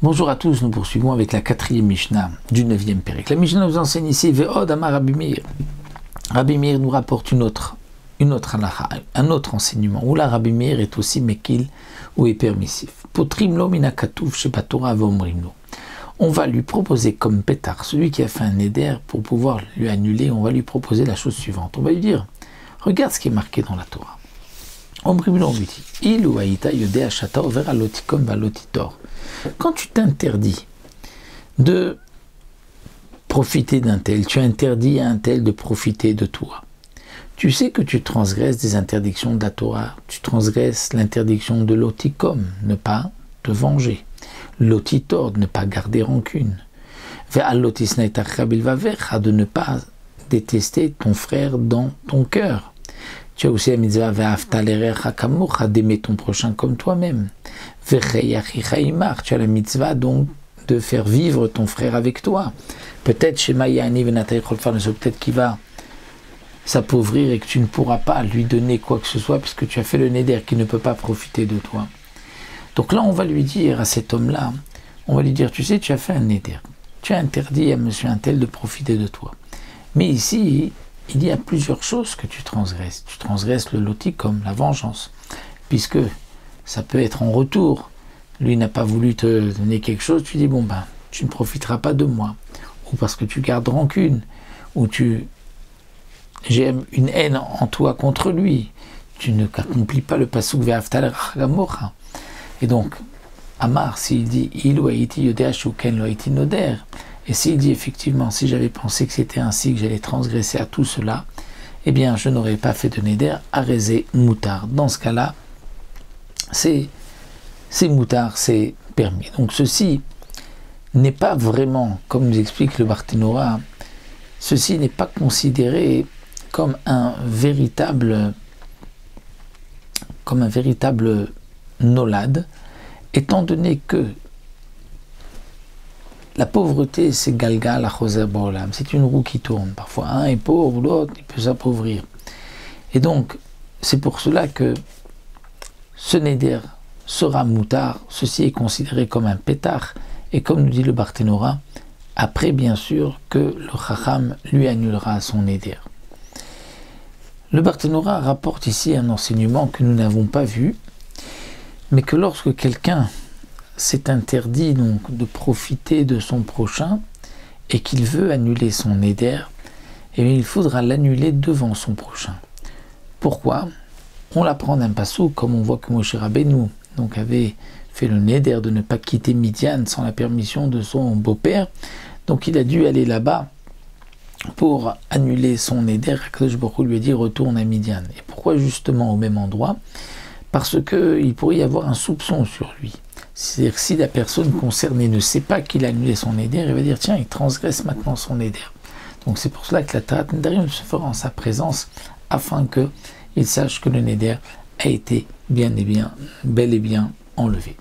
Bonjour à tous, nous poursuivons avec la 4e Mishnah du 9e Pérec. La Mishnah nous enseigne ici Ve'od Amar Rabbi Meir. Rabbi Meir nous rapporte une autre halakha, un autre enseignement, où là Rabbi Meir est aussi mekil ou est permissif. Potrim lo mina katuv shebatora v'omrim lo. On va lui proposer comme pétard, celui qui a fait un neder, pour pouvoir lui annuler, on va lui proposer la chose suivante. On va lui dire, regarde ce qui est marqué dans la Torah. Omrim lo, on lui dit, il ou aïta yodea shata overa lotikom va lotitor. Quand tu t'interdis de profiter d'un tel, tu interdis à un tel de profiter de toi. Tu sais que tu transgresses des interdictions de la Torah, tu transgresses l'interdiction de l'otikom, ne pas te venger, l'otitor, de ne pas garder rancune, de ne pas détester ton frère dans ton cœur. Tu as aussi la mitzvah d'aimer ton prochain comme toi-même. Tu as la mitzvah donc de faire vivre ton frère avec toi. Peut-être peut-être qu'il va s'appauvrir et que tu ne pourras pas lui donner quoi que ce soit puisque tu as fait le neder qui ne peut pas profiter de toi. Donc là on va lui dire à cet homme-là, on va lui dire, tu sais, tu as fait un neder. Tu as interdit à monsieur un tel de profiter de toi. Mais ici, il y a plusieurs choses que tu transgresses. Tu transgresses le loti comme la vengeance, puisque ça peut être en retour. Lui n'a pas voulu te donner quelque chose, tu dis, bon ben, tu ne profiteras pas de moi. Ou parce que tu gardes rancune, ou j'ai une haine en toi contre lui. Tu ne accomplis pas le pasuk ve'aftal chagamorcha. Et donc, Amar, s'il dit, il ou haïti yodea shuken lo haïti noder, et s'il dit effectivement, si j'avais pensé que c'était ainsi que j'allais transgresser à tout cela, eh bien je n'aurais pas fait de neder, arésé moutard. Dans ce cas-là, c'est moutard, c'est permis. Donc ceci n'est pas vraiment, comme nous explique le Barthénora, ceci n'est pas considéré comme un véritable nolad, étant donné que la pauvreté, c'est galgal à choser ba'olam, c'est une roue qui tourne. Parfois, un est pauvre, l'autre, il peut s'appauvrir. Et donc, c'est pour cela que ce neder sera moutard. Ceci est considéré comme un pétard. Et comme nous dit le Barthénora, après, bien sûr, que le Chacham lui annulera son neder. Le Barthénora rapporte ici un enseignement que nous n'avons pas vu, mais que lorsque quelqu'un s'est interdit donc de profiter de son prochain et qu'il veut annuler son neder, et il faudra l'annuler devant son prochain. Pourquoi? On l'apprend d'un passou, comme on voit que Moshe Rabbeinu donc avait fait le neder de ne pas quitter Midian sans la permission de son beau-père, donc il a dû aller là-bas pour annuler son neder. Akadosh Baruch Hu lui a dit retourne à Midian. Et pourquoi justement au même endroit? Parce qu'il pourrait y avoir un soupçon sur lui. C'est-à-dire que si la personne concernée ne sait pas qu'il a annulé son neder, elle va dire tiens, il transgresse maintenant son neder. Donc c'est pour cela que la Tarat Nedarim se fera en sa présence afin qu'il sache que le neder a été bel et bien enlevé.